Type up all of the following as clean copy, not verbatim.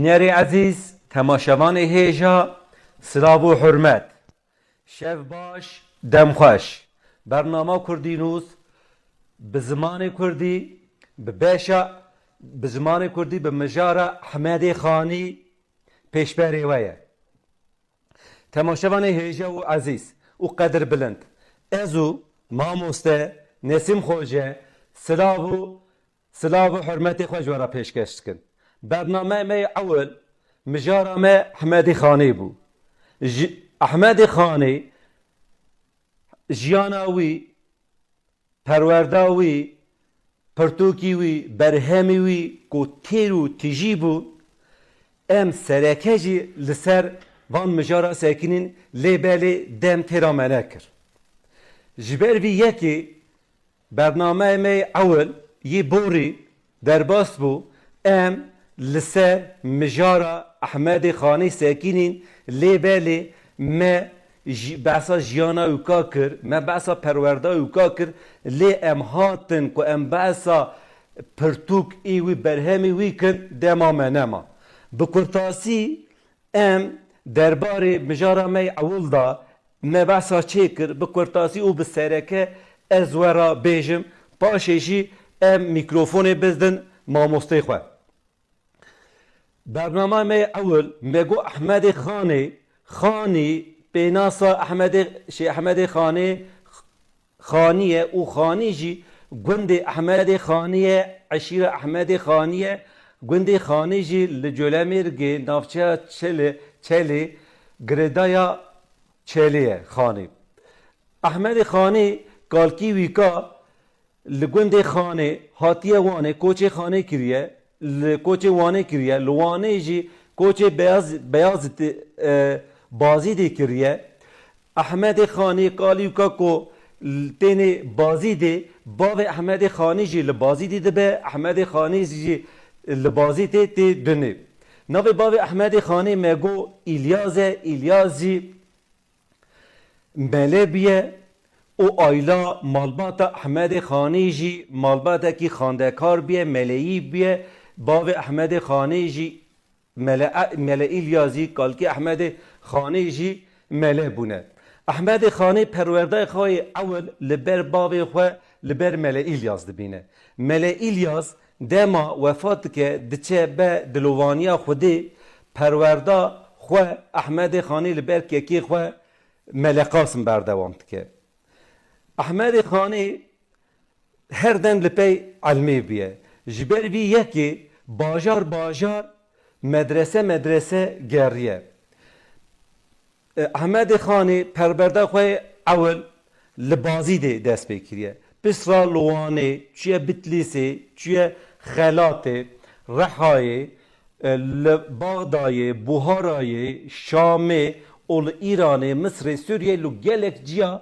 بینیاری عزیز تماشاوان هیجا سلاو و حرمت شف باش دمخوش برنامه کردی نوز به زمان کردی به باشا به زمان کردی به مجاره حمد خانی پیشبری ویه تماشاوان هیجا و عزیز و قدر بلند ازو ماموسته نسیم خوجه سلاو و حرمت خوش ورا پیشکش کن برنامه می اول مجاره ما حمد خانی بو احمد خانی جیاناوی پرورداوی پرتوکیوی برهمیوی کو تیرو تیجی بو ام سرکجی لسر وان مجاره ساکنین لیبلی دم تیرا منکر جبر وی یکی برنامه می اول یه بوری در باس بو ام لسر مجاره احمد خانی ساکنین لیبلی ما بحثا جیانا اوکا کر ما بحثا پرورده اوکا کر لی ام هاتن که ام بحثا پرتوک ایوی برهمی وی کن دما منما بکرتاسی ام درباره مجاره می اول دا ما بحثا چه کر بکرتاسی او بسرکه از ورا بیجم پاششی ام میکروفون بزدن ماموسته خواه برنامه می اول میگو احمد خانی بناسا احمد خانیه او خانی جی گند احمد خانیه عشیر احمد خانیه گند خانی جی لجولمرگی نافچه چلی گردایا چلیه خانی احمد خانی کالکی ویکا لگند خانه هاتیه وانه کوچه خانه کریه کوچه وانه کریه لوانه جی کوچه بیاز بازی دی کریه احمد خانی کالیو کا کو تینه بازی دی باو احمد خانی جی لبازی دی به احمد خانی جی لبازی تی دنه نوی باو احمد خانی مگو ایلیازی ملبیه او آیلا مالبات احمد خانی جی مالبات کی خاندکار بیه ملئی بیه باو احمد خانی جی ملئی ایلیازی کالکی احمد خانی جی مله بونه احمد خانی پرورده خواه اول لبر باوی خواه لبر مله ایلیاز دبینه مله ایلیاز دما وفات که دچه به دلوانیا خودی پرورده خواه احمد خانی لبر ککی خواه مله قاسم بردوامد که احمد خانی هر دن لپی علمی بیه جبر بی یکی باجار مدرسه گریه احمد خانی پرورده خواه اول لبازی ده دست بکریه پسرا لوانه چیه بتلیسه چیه خلاته رحای بغدای بوهارای شامه اول ایران مصر سوریه لو گلک جیا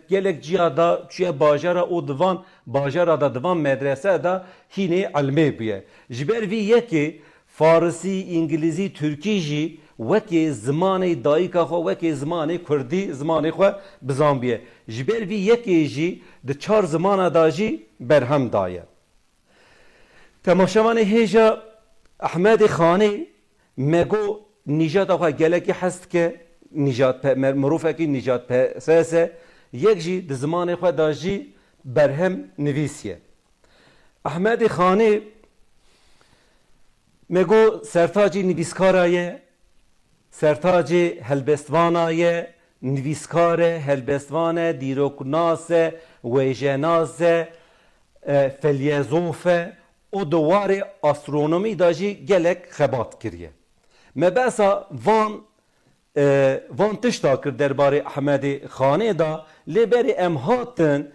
gelek ciha da çiye bajara o divan bajara da divan medrese da hine alme biye. Jiber vi yeki Farsi, İngilizi, Türkî jî wekê zimanê dayîka xwe wekê zimanê Kurdî zimanê xwe bizanbiye. Jiber vi yekê jî di çar zimana da jî berhem daye. Temaşevanê hêja Ahmedê Xanê mego nîjata xwe gelekî hest ke مرۆڤێکی نîjat پرسته یەک jî di zimanê xwe da jî berhem nivîsiye. Ahmedê Xanê me got sertacî nivîskara ye, sertacê helbestvana ye, nivîskar e, helbestvan e, dîroknas e, wêjenas e, felyezof e, o di warê astronomî da jî gelek xebat kiriye. Me behsa van tişta kir derbarê Ahmedê Xanê da lêberê em hatin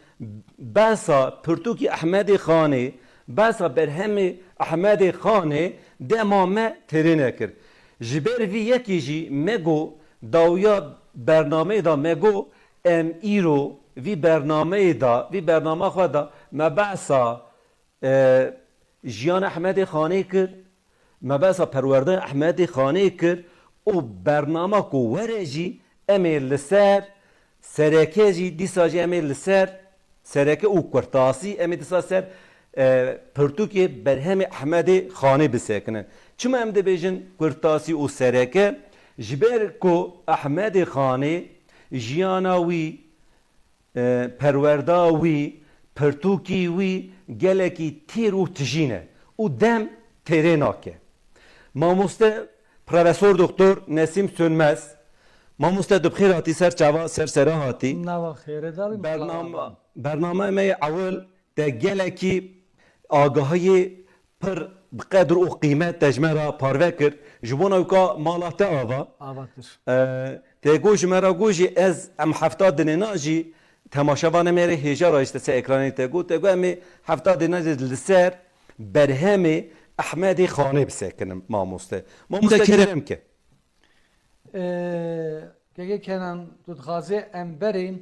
behsa pirtûkî Ahmedê Xanê behsa berhemê Ahmedê Xanê dema me têrê nekir. Ji ber vî yekê jî me got dawiya bernameyê da me got em îro vî bernameyê da vî bername xwe da me behsa jiyana Ahmedê Xanê kir me behsa perwerdeyê Ahmedê Xanê kir o bername ku were jî em ê li ser sereke jî dîsa jî em ê li ser sereke û kurtasî em ê dîsa ser Pirtûkê berhemê Ehmedê Xanê bisekinin. Çima em dibêjin kurtasî û sereke ji ber ku Ehmedê Xanê jiyana wî perwerda wî pirtûkî wî gelekî têr û tijî ne û dem têrê nake. Mamoste Profesör Doktor Nesim Sönmez mamoste dibxêr hatî ser çava ser sera hatî. Nava xêre darî Bername me awil te gelekî agahiyê pir bi qedr û qîmet tejmera parve kir ji bona wika mala te ava. avatir. Te got ji me re got jî ez em hefta dinêna jî temaşevanê me re hêja işte ser ekranê te got em ê hefta dinê jî li ser berhemê Ehmedê Xanê bisekinim mamoste. Mamoste kerem ke. Gege kenan dudxazê em berê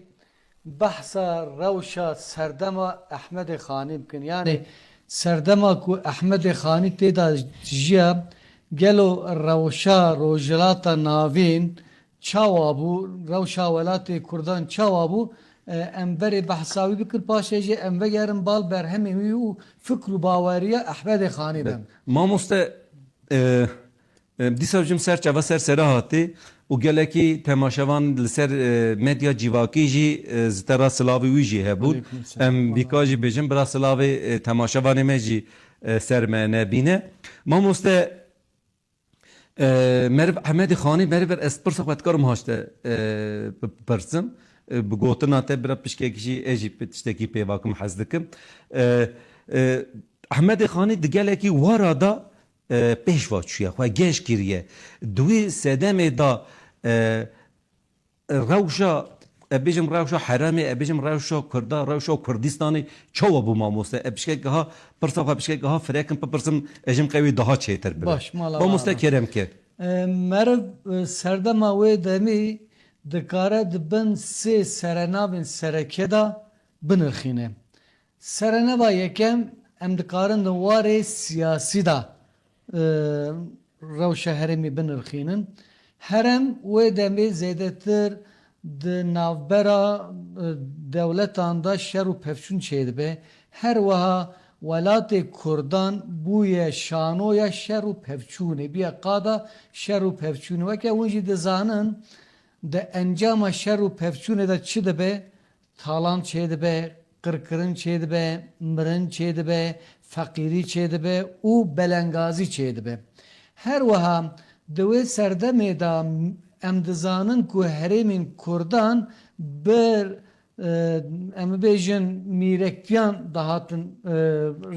behsa rewşa serdema Ehmedê Xanî bikin. Yani serdema ku Ehmedê Xanî têda jiya gelo rewşa rojhilata navîn çawa bû, rewşa welatê Kurdan çawa bû, em berê behsa wî bikin paşê jî em vegerin bal berhemê wî û fikr û baweriya Ehmedê Xanî bin. Mamoste dîsa jim ser çava ser sera hatî û gelekî temaşevan li ser medya civakî jî ji te ra silavê wî jî hebûn. Em vîka jî bêjin bira silavê temaşevanê me jî ser me nebîne. Mamoste meriv Ehmedê Xanî merîver ez pirsa xwe dikarim haşte bipirsim. Bi gotina te bira pişkekî jî ez jî tiştekî pêvakim hez dikim. Ehmedê Xanî di gelekî wara da pêşva çûye xwe geş kiriye. Di wî sedemê da rewşa ebêjim rewşa heremê ebêjim rewşa Kurda rewşa Kurdistanê çawa bû mamoste e pişkegeha pirsa xwe pişkegeha firekin pipirsim ez jim qewî daha çêtir bibe. Baş, mala Mamoste bana. kerem ke. Meriv serdema wê demî dikare di bin sê serenavên sereke da binirxîne. Serenava yekem em dikarin di warê siyasî da rewşa herêmê binirxînin. Herem wê demê zêdetir di navbera dewletan da şer û pevçûn çêdibe. Her wiha welatê Kurdan bûye şanoya şer û pevçûnê biya qada şer û pevçûnê weke hûn jî dizanin di encama şer û pevçûnê de çi dibe? Talan çêdibe, qirkirin çêdibe, mirin çêdibe, feqîrî çêdibe û belengazî çêdibe. Her wiha di wê serdemê da em dizanin ku herêmên Kurdan bir em bêjin mîrektiyan dahatin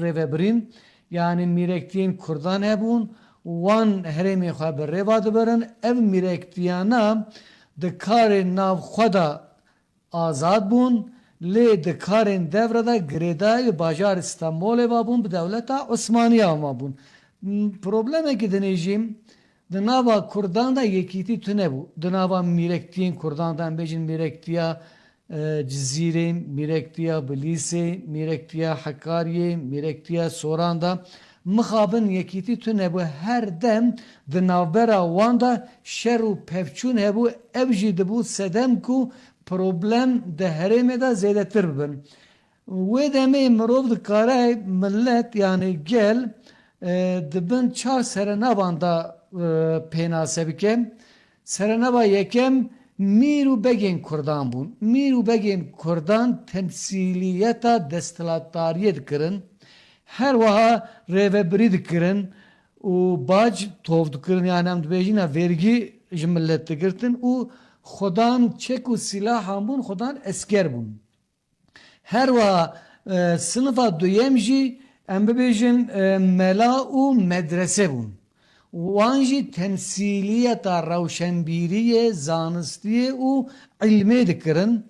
rêvebirîn. Yani mîrektiyên Kurdan hebûn wan herêmê xwe bi rêva dibirin. Ev mîrektiyana di karên nav xwe da azad bûn lê di karên devre de girêdayî bajar İstanbolê ve bûn bi dewleta Osmaniya ve bûn. Problemekî dinêjîm di nava Kurdan da yekîtî tune bû. Di nava mîrektiyên Kurdan da em bêjin mîrektiya Cizîrê, mîrektiya Bilîsê, mîrektiya Hekariyê, mîrektiya Soran da mixabin yekîtî tune bû. Her dem di navbera wan da şer û pevçûn hebû. Ev jî dibû sedem ku problem di herêmê de zêdetir bibin. Wê demê mirov dikare millet yani gel dibin çar serenavan da pênase bike. Serenava yekem mîr û begên Kurdan bûn. Mîr û begên Kurdan temsîliyeta desthilatdariyê dikirin. Her wiha rêvebirî dikirin û bac tov dikirin yani em dibêjîne vergî ji millet digirtin û xudan çek û silahan bûn, xudan esker bûn. Her wiha sınıfa duyem jî em bibêjin mela û medrese bûn. Wan jî temsîliyeta rewşenbîriyê, zanistiyê û ilmê dikirin.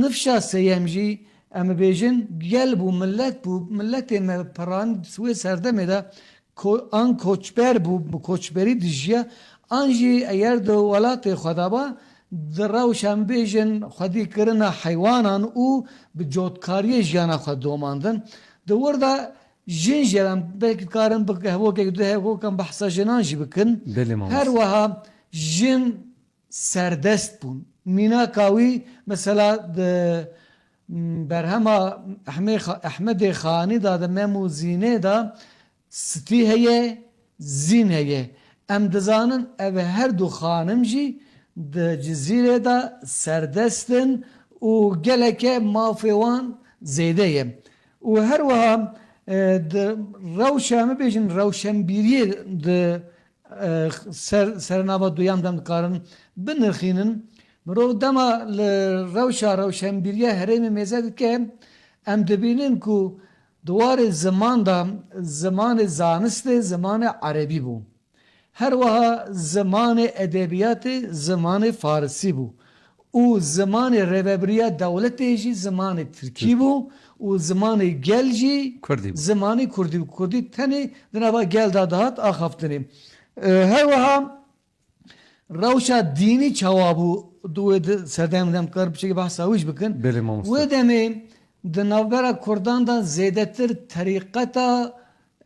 Nifşa sêyem jî em bêjin gel bû millet bû milletê me piran wê serdemê de an koçber bû koçberî dijiya an jî eger di welatê xwe de ba di rewşan bêjin xwedî kirina heywanan û bi cotkariyê jiyana xwe domandin. Di wir de jin jî em belkî dikarin bi hevokek du hevokan behsa jinan jî bikin. Her wiha jin serdest bûn. Mînaka wî mesela di berhema Ahmed Xani da de memu zînê da stî heye zîn heye em dizanin ev her du xanim jî di cizîrê da serdestin û geleke mafê wan zêde ye û her wiha di rewşa me bêjin rewşenbîriyê di sernava duyam dem dikarin binirxînin mirov dema li rewşa rewşenbîriya herêmê mêze dike em dibînin ku duwarê ziman da zimanê zanistê zimanê erebî bû her wiha zimanê edebiyatê zimanê farsî bû û zimanê rêveberiya dewletê jî zimanê tirkî bû û zimanê gel jî Kurdî bû. zimanê kurdî bû kurdî tenê di nava gel da dihat axaftinê her wiha rewşa dînî çawa bû duwê serdem dem kar bi şekî behsa wî jî bikin Belê mamoste. wê demê di navbera Kurdan da zêdetir terîqeta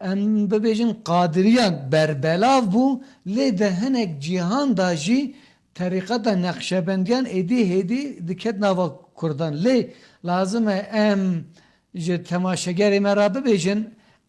em bibêjin qadiriyan berbelav bû lê de hinek cîhan da jî terîqeta Neqşebendiyan êdî hêdî diket nava Kurdan lê lazim e em ji temaşegerê me ra bibêjin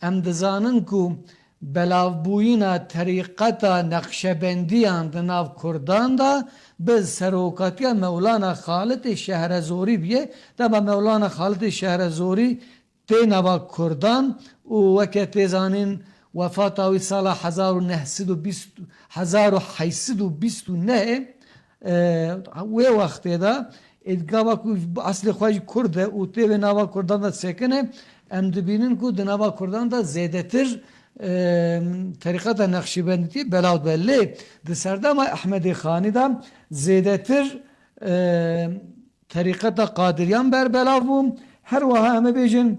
em dizanin ku belavbûyîna terîqeta Neqşebendiyan di nav Kurdan da bi serokatiya Mevlana Xalidê Şehrezorî biye dema Mevlana Xalidê Şehrezorî tê nava Kurdan û weke tê zanîn wefata wî sala 1829 wê wextê da êdgava ku aslê xwe jî Kurd e û tê vê nava Kurdan da sekine em dibînin ku di nava Kurdan da zêdetir terîqeta Neqşîbendî belav be lê di serdema Ahmedê Xanî da zêdetir terîqeta Qadiriyan berbelav bû her wiha em ê bêjin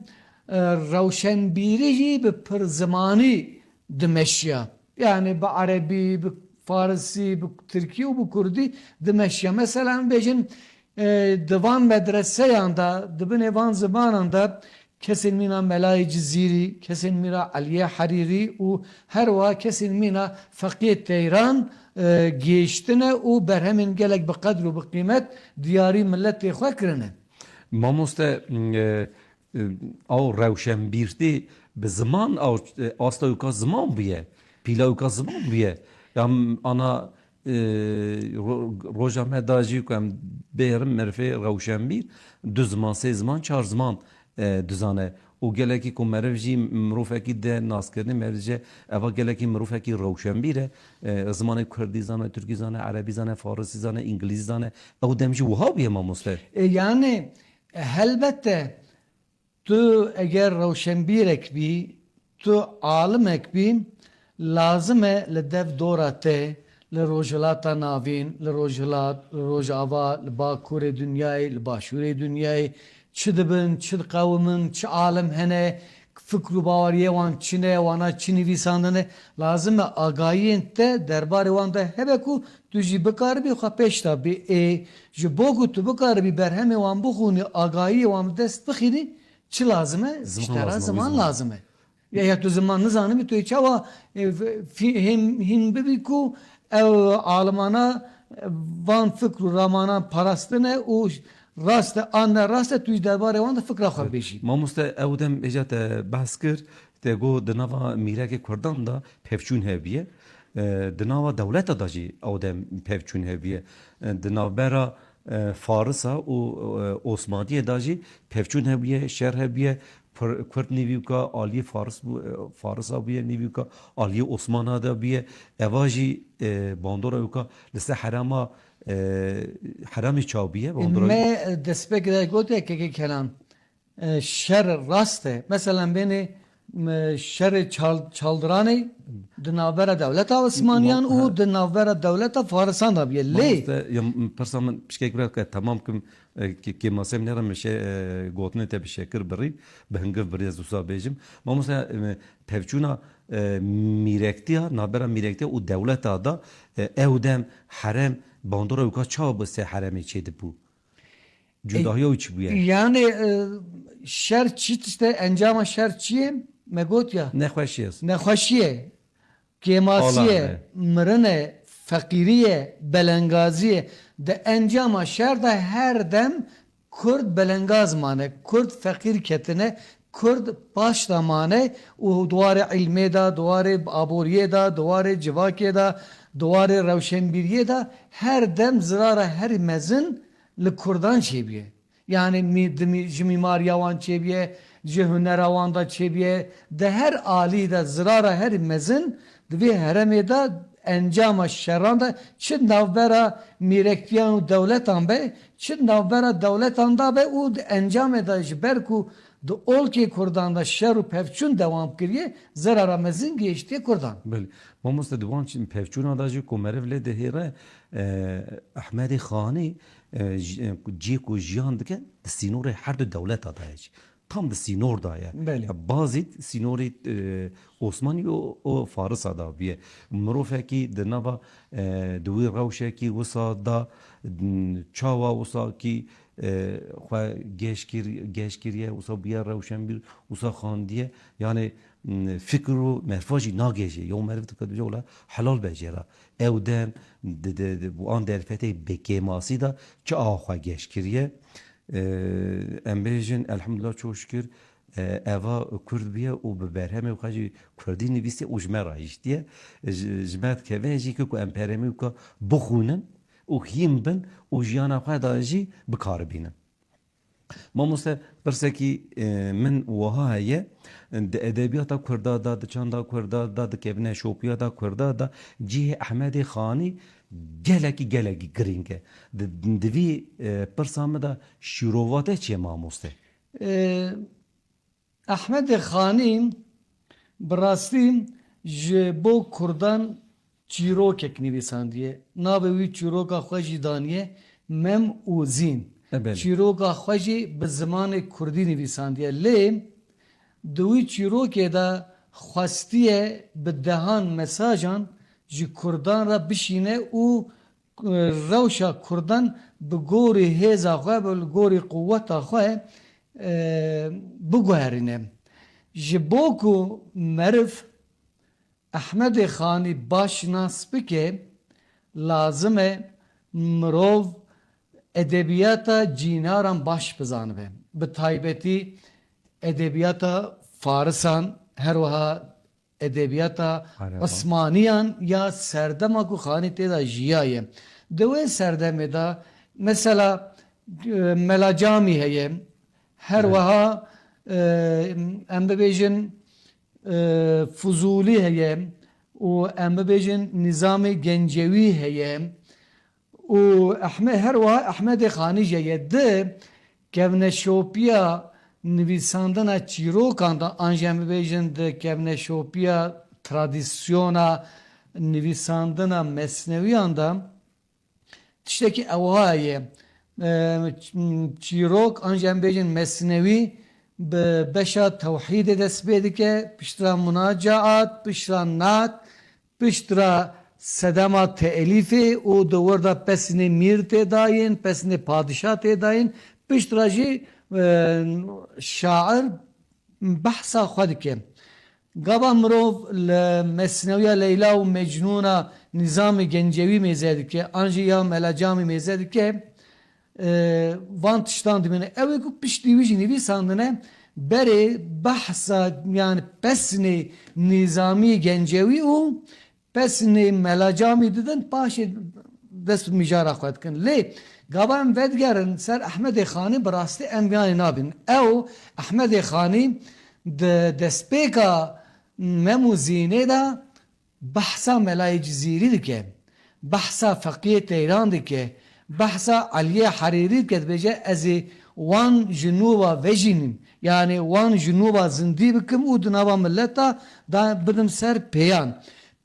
rewşenbîrî jî bi pirzimanî dimeşiya yani bi erebî bi farsî bi tirkî û bi kurdî dimeşiya mesela em bêjin divan medreseyan da dibin êvan zimanan da kesên mîna Melayê Cizîrî, kesên mîna Eliye Herîrî û her wiha kesên mîna Feqî Teyran gêştine û berhemên gelek bi qedr û bi qîmet diyarî milletê xwe kirine. Mamoste ew rewşenbîrtî bi ziman ew asta wî ka ziman bûye pîla wî ka ziman bûye ya ana roja me da jî ku em bêrin merivê rewşenbîr du ziman sê ziman çar ziman dizane û gelekî ku meriv jî mirovekî de naskirinê meriv jî eva gelekî mirovekî rewşenbîr e zimanê Kurdî zane, Türkî zane, Erebî zane, Farsî zane, İngilîzî zane ew dem jî wiha bûye mamoste. Yani helbette tu eğer rewşenbîrek bî tu alimek bî lazim e li dev dora te li rojhilata navîn li rojava li bakurê dünyayê li başûrê dünyayê çi dibin çi diqewimin çi alim hene fikr û baweriyê wan çi ne wana çi nivîsandine lazim e agahiyên te derbarê wan de hebe ku tu jî bikaribî xwe pêş da bê ji bo ku tu bikaribî berhemê wan bixûnî agahiyê wan bi dest bixînî çi lazim e Ziman zaman lazim e ya tu ziman nizanî tu çawa hîn bibî ku ev alimana van fikr û ramanan parastine û rast an rast tu derbarê wan de fikra xwe bêjî. Mamoste ew dem êja te behs kir te got di nava mîrekê Kurdan da pevçûn hebiye di nava dewleta da jî ew dem pevçûn hebiye di navbera Farisa û Osmaniyê da jî pevçûn hebiye şer hebiye Kurd nîvîka aliyê Farisa bûye nîvîka aliyê Osmana da bûye eva jî bandora wî li ser herema Heramê çabiye Me destpêk de gotekekê kelan şer rast e mesela beni şerê çaldıranê di navbera dewleta Osmaniyan û di navbera dewleta Farisan da bûye lê pirsa min pişkek bira temam kim kêmasem nere min şê gotinê te bi şekir birî bi hingiv birî ez wisa bêjim mamoste pevçûna mîrektiya navbera mîrektiya û dewleta da ew dem herem bandora wî ka çawa bi ser heremê çêdibû cudahiya wî çi bûye yani şer çi işte encama şer çi ye me got ya nexweşiye nexweşiye kêmasiye mirine feqîriye belengaziye de encama şer de her dem Kurd belengaz mane, Kurd fakir ketine, Kurd baş da mane, u duvarı ilme da, duvarı aboriye da, duvarı civake da, duvarı revşenbiriye da, her dem zırara her mezin li Kurdan çebiye. Yani mimariya wan çebiye, ji hunera wan da çebiye, de her ali da zırara her mezin, ve hereme da encama şerran da çi navbera mirektiyan u devletan be çi navbera devletan da be u encame da jber ku de olke Kurdan da şer u pevçun devam kiriye zarara mezin geçti Kurdan. بله ما مست دوان چیم پفچون آداجی کومرف لی دهیره احمد خانی جی کو جیان دکه سینور هر دو دولت آدایج tam da sinor da ya. بله. Bazı sinori Osmanlı o Fars da bir mrofeki de nava duvi ravşeki usa da çava usa ki خو گشکریه اوسا بیا روشن بیر اوسا خاندیه yani fikru merfaji nageje yo mervet kadar ola halal becera evden bu an derfete bekemasi da ki ahwa geşkiriye embejin elhamdülillah çok şükür eva kurd biye o berheme u kaji kurdi nivisi ujmera işte jmet keveji ki ku emperemi ku buxunen و هیم بن و جیانا خواهد داجی بکار بینن ما مسته برسکی من وها هیه ده ادبیات کرده دا ده چند کرده دا ده کبنه شوپیا دا کرده دا جیه احمد خانی گلکی گرینگه دوی پرسامه دا شیرواته چیه ما مسته احمد خانی براستی جبو کردان چیروکک نویساندیه ناوی چیروکا خوشی دانیه مم اوزین چیروکا خوشی به زمان کردی نویساندیه لی دوی چیروکه دا خواستیه به دهان مساجان جی کردان را بشینه او روشا کردان به گوری هیزا خواه به گوری قوتا خواه بگوهرینه جی بوکو مرف احمد خانی باش ناسب که لازمه مروف ادبیاتا جیناران باش بزانه به تایبتی ادبیاتا فارسان هر وها ادبیاتا عثمانیان یا سردما کو خانی تیدا جیایه دوی سردمه دا مثلا ملاجامی هیه هر وها ام ببیجن فضولی هیه و ام ببیجن نظام گنجوی هیه و احمد هر وها احمد خانی جیه ده کevne شوپیا نویساندنا چیروکان دا انجام ببیجن ده کevne شوپیا ترادیسیونا نویساندنا مسنویان دا تشتکی اوهایه چیروک انجام ببیجن مسنوی به بشا توحید دست بیده که پشترا مناجعات پشترا نات پشترا sedema teelifi o duvarda pesini mir tedayin pesini padişah tedayin piştraji şair bahsa xwadike gaba mirov mesneviya Leyla u Mecnun'a nizam-ı gencevi mezedike anji ya melacami mezedike van tiştan dimine evi ku piştivici nivi sandine beri bahsa yani pesini nizami gencevi o pesini melacami dedin paşi dest mijara xwed kin lê gava em vedgerin ser Ehmedê Xanî bi rastî em yanê nabin ew Ehmedê Xanî di destpêka mem û zînê de behsa Melayê Cizîrî dike behsa Feqiyê Teyran dike behsa Aliyê Herîrî dike dibêje ez ê wan ji nûva vejînim yani wan ji nûva zindî bikim û di nava milleta da bidim ser pêyan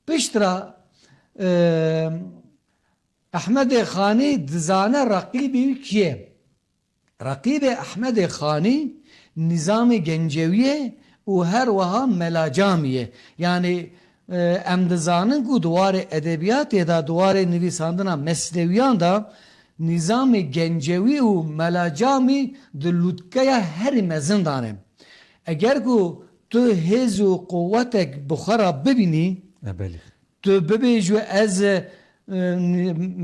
piştra Ehmedê Xanî dizane rakîbî kiye rakîbê Ehmedê Xanî nizam-ı genceviye û her wiha melacamiye yani em dizanin ku duwarê edebiyatê da duwarê nivîsandina mesneviyan da nizam-ı gencevî û melacamî di lûtkeya herî mezin dane eger ku tu hêz û quwetek bi xwe ra bibînî tu bibêjî ez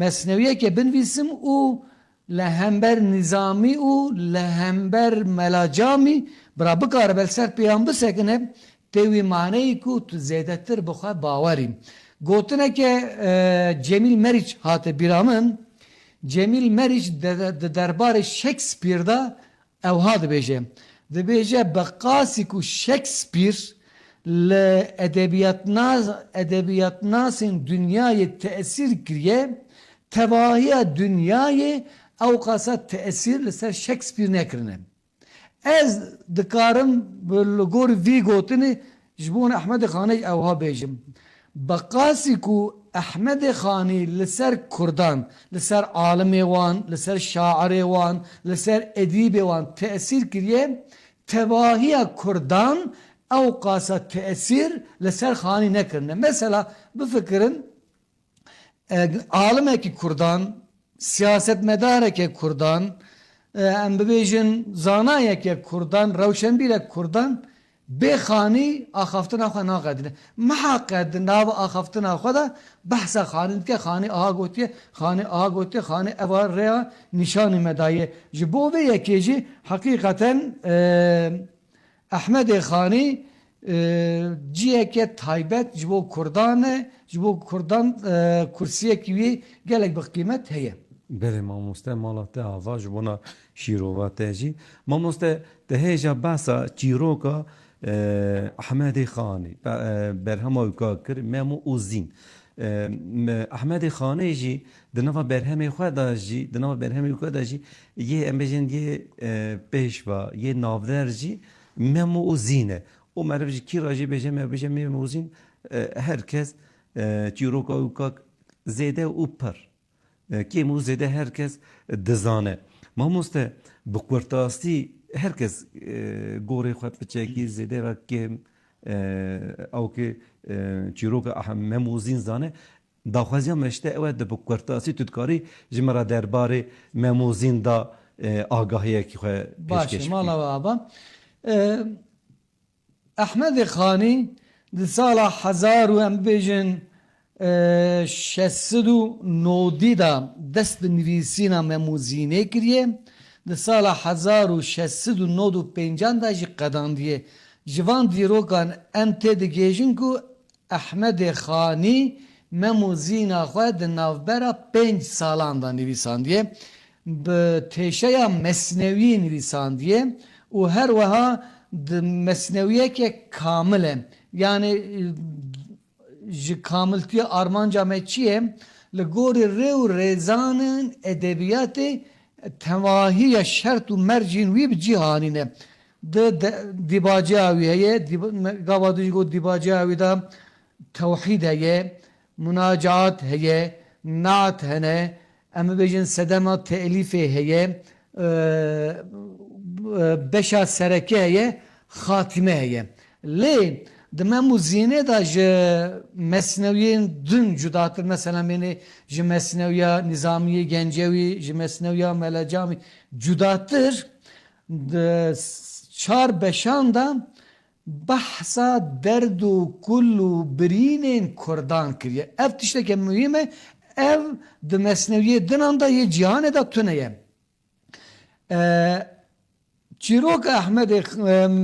mesneviyeke binivîsim û lehember nizami u lehember melacami bra bikar bel ser peyam bisekine tevi maneyi ku tu zedetir bukha bawerim. Gotine ke Cemil Meriç hate biramın Cemil Meriç de derbarı Shakespeare'da evha dibêje. Dibêje beqasî ku Shakespeare li edebiyatnasên dünyayê teesîr kiriye tevahiya dünyayê ew qasa teesîr li ser Shakespeare nekirine. Ez dikarim li gor vî gotinê ji bo Ehmedê Xanê evha bêjim. Beqasî ku Ehmedê Xanî li ser Kurdan, li ser alimê wan, li ser şairê wan, li ser edîbê wan teesîr kiriye, tevahiya Kurdan ew qasa teesîr li ser Xanî nekirine. Mesela bifikirin alimekî Kurdan, siyasetmedarekê Kurdan, em bibêjin zanayekê Kurdan, rewşenbîrek Kurdan bê Xanî axaftina xwe naqedine. Meha qed nav axaftina xwe da behsa Xanî dike, Xanî aha gotiye, Xanî aha gotiye, Xanî eva rêya nîşanî me daye. Ji bo vê yekê jî heqîqeten Ehmedê Xanî ciyeke taybet ji bo Kurdan e, ji bo Kurdan kursiyekî wî gelek bi qîmet heye. Bele mamoste mala te ava ji bona şîrova te jî. Mamoste te hêja behsa çîroka Ehmedê Xanî berhema wî kir memo û zîn. Ehmedê Xanê jî di nava berhemê xwe da jî di nava berhemê xwe da jî yê em bêjin yê pêşva yê navder jî memo û zîn e. O meriv jî kîra jî bêje me bêje memo û zîn herkes çîroka wî zêde û pir. Kêm û zêde herkes dizane. Mamoste bi kurtasî herkes gorê xwe piçekî zêde ve kêm ew ki çîroka mem û zîn zane daxwaziya me işte ew e di bi kurtasî tu dikarî ji me re derbarê mem û zîn da agahiyekî xwe Baş pêşkêş mala baba. Ehmedê Xanî di sala hezar û em bêjin şesid û nodî da dest bi nivîsîna memûzînê kiriye. Di sala hezar û şesid û nod û pêncan da jî qedandiye. Ji van dîrokan em tê digêjin ku Ehmedê Xanî memûzîna xwe di navbera 5 salan da nivîsandiye. Bi têşeya Mesnevî nivîsandiye û her wiha di mesnewiyeke kamil e. Yani ji kamiltiya armanca me çi ye? Li gorî rê û rêzanên edebiyatê tevahiya şert û mercên wî bi cîhanî ne. Dîbaciya wî heye, gava dijî got dîbaciya wî da tewhîd heye, münacaat heye, naat hene, em bêjin sedema teelîfê heye, beşa sereke heye, xatime heye. Lê di memûzînê da ji mesnewiyên din cudatir. Mesela menê ji mesnewiya Nizamiye Gencewî, ji mesnewiya Melecamî cudatir. Di çar beşan da behsa derd û kul û birînên Kurdan kiriye. Ev tişteke mühim e. Ev di mesnewiyê dinan da yê cîhanê da tune ye. Çîroka Ehmedê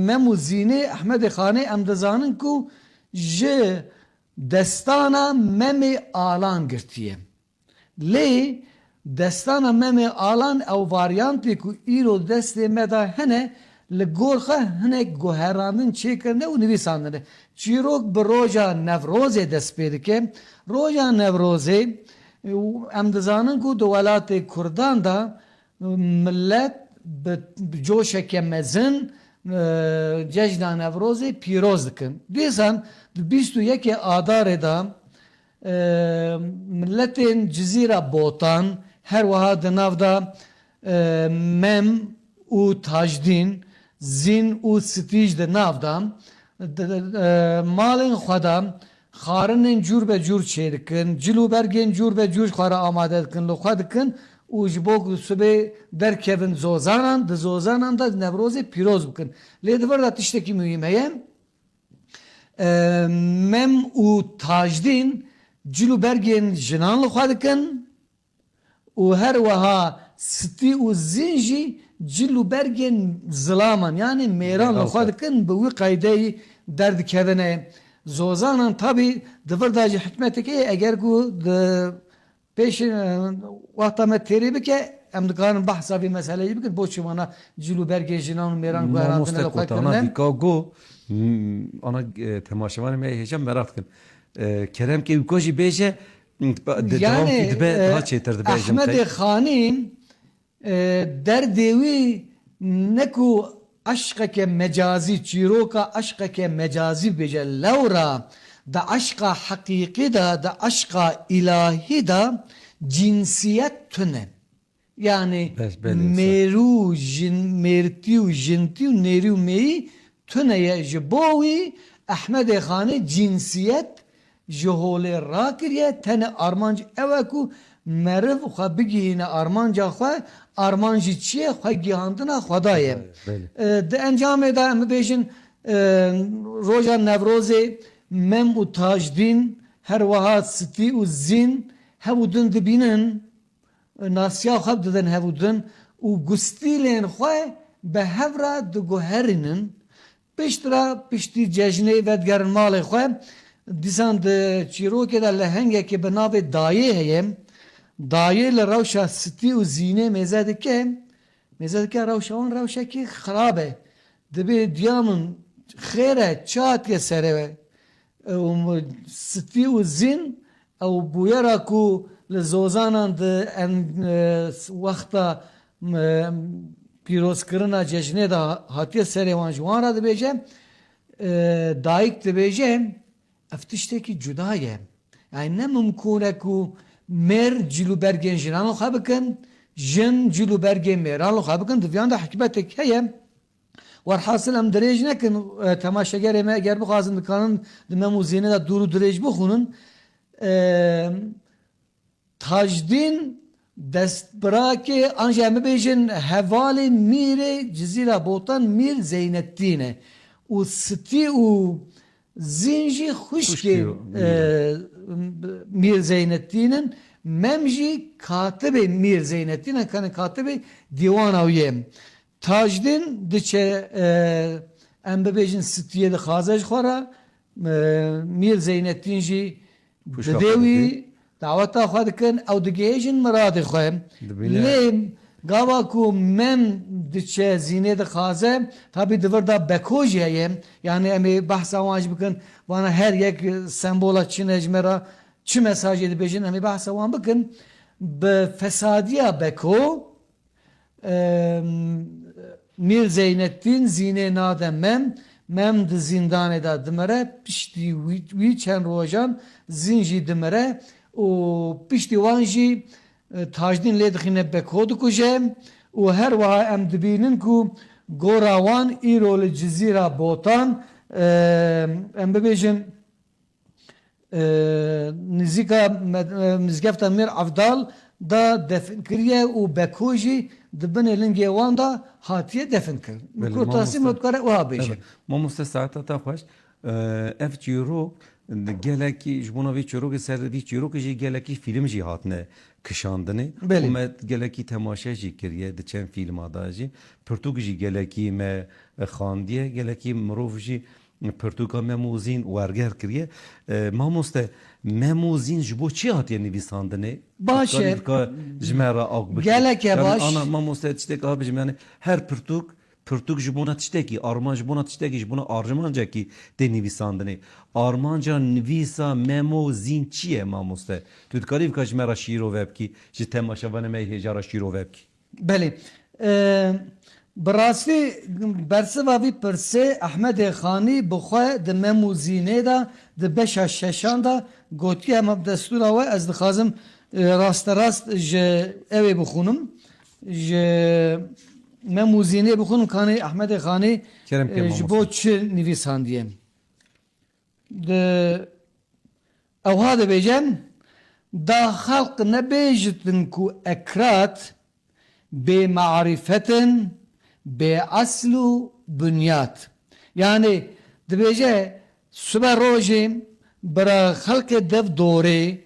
memûzînê Ehmedê Xanê em dizanin ku ji destana Memê Alan girtiye. Lê destana Memê Alan ew varyantê ku îro destê me da hene li gor xwe hinek guherandin çêkirine û nivîsandine. Çîrok bi roja Newrozê dest pê dike. Roja Newrozê em dizanin ku di welatê Kurdan da millet bi coşeke mezin cejna Newrozê pîroz dikin. Dîsan di 21 Adarê da milletên Cizîra Botan her wiha di nav da Mem û Tajdîn, Zîn û Stîj di nav da malên xwe da xarinên cûr be cûr çê dikin, cil û bergên cûr be cûr xwe re amade dikin, li xwe dikin û ji bo sibê derkevin zozanan, di zozanan da Newrozê pîroz bikin. Lê di vir da tiştekî mühim heye. Mem û Tajdîn cil û bergên jinan li xwe dikin û her wiha stî û zin jî cil û bergên zilaman yani mêran li xwe dikin bi wî qeydeyî derdikevine. Zozanan tabi di vir da jî hikmetekê eger ku di pêşî wexta me têrê bike em dikarin behsa vê meseleyê bikin boçî wana cil û bergê jinan û mêran guherandine li xwe kirine. Go ana temaşevanê me hêja merak dikin. Keremkê wî jî bêje Yani dibe Ahmedê Xanî derdê wî ne ku aşkeke mecazî çîroka aşkeke mecazî bêje lewra da aşka hakîkî da aşka ilahî da cinsiyet tune. Yani mêrû jin mêrtî û jintî û nêrî û mêyî tuneye ji bo wî Ahmedê Xanî cinsiyet ji holê rakiriye tene armanc ew e ku meriv xwe bigihîne armanca xwe arman jî çi ye xwe gihandina xweda ye. Di encamê de em bibêjin roja Newrozê mem û tajdîn her wiha stî û zîn hev û din dibînin nasiya xwe didin hev û din û gustîlên xwe bi hev re diguherînin piştira piştî cejnê vedgerin malê xwe dîsan di çîrokê de lehengekê bi navê dayê heye dayê li rewşa stî û zînê mêze dike rewşa wan rewşekî xirab e dibe diya min xêr e çi hatiye serê we stî û zîn ew bûyera ku li zozanan di wexta pîrozkirina cejnê de hatiye serê wan ji wan re dibêje dayîk dibêje ev tiştekî cuda ye. Yani ne mumkûn e ku mêr cil û bergên jinan li xwe bikin jin cil û bergên mêran li xwe bikin diviyan da hikmetek heye. Werhasil em dirêj nekin temaşegerê me eger bixwazin dikarin di mem û zînê de dûr û dirêj bixwînin tajdîn destbirakê an jî em bibêjin hevalê mîrê Cizîra Botan Mîr Zeynetdîn e û stî û zîn jî xuşkê Mîr Zeynetdînin mem jî katibê Mîr Zeynetdîn e kanê katibê dîwana wî ye. Tajdîn diçe em bibêjin stîyê dixwaze ji xwe re Mîr Zeynetdîn jî didê wî daweta xwe dikin ew digihêjin miradê xwe lê gava ku mem diçe zînê dixwaze tabî di vir da beko jî heye yani em ê behsa wan jî bikin wana her yek sembola çi ne ji me re çi mesajê dibêjin em ê behsa wan bikin bi fesadiya beko Mîr Zeynetdîn zînê nade mem di zîndanê de dimire piştî wî çend rojan zîn jî dimire û piştî wan jî tajdîn lê dixîne beko dikuje û her wiha em dibînin ku gora wan îro li Cizîra Botan em bibêjin nizîka mizgefta Mir Avdal da defin kiriye û beko jî di binê lingê wan da hatiye defin kirin. Mikrotasî mekare wiha bêje. Mamoste saeta te xweş ev çîrok gelekî ji bona vê çîrokê ser vî çîrokê jî gelekî film jî hatine kişandinê û me gelekî temaşe jî kiriye di çend fîlma da jî pirtûk jî gelekî me xandiye gelekî mirov jî pirtûka mem û zîn werger kiriye. Mamoste mem û zîn ji bo çi hatiye nivîsandinê? Baş e ji me re ak bike. Geleke baş. Ana mamoste tiştek abicim yani her pirtûk ji bona tiştekî arman ji bona tiştekî ji bona armancekî tê nivîsandinê. Armanca nivîsa mem û zîn çi ye mamoste? Tu dikarî bika ji me re şîrov vebkî ji temaşevanê me hêja re şîrov vebkî. Belê. Bi rastî bersiva vî pirsê Ahmedê Xanî bi xwe di mem û zînê de di beşa şeşan da gotiye em destûra we ez dixwazim rasterast ji evê bixûnim ji mem û zînê bixûnim kanê Ahmedê Xanî ji bo çi nivîsandiye. Ewha dibêjin da xelq nebêjitin ku ekrat bê marîfetin bê asl û bunyat. Yani dibêje siber rojê bira xelkê dev dorê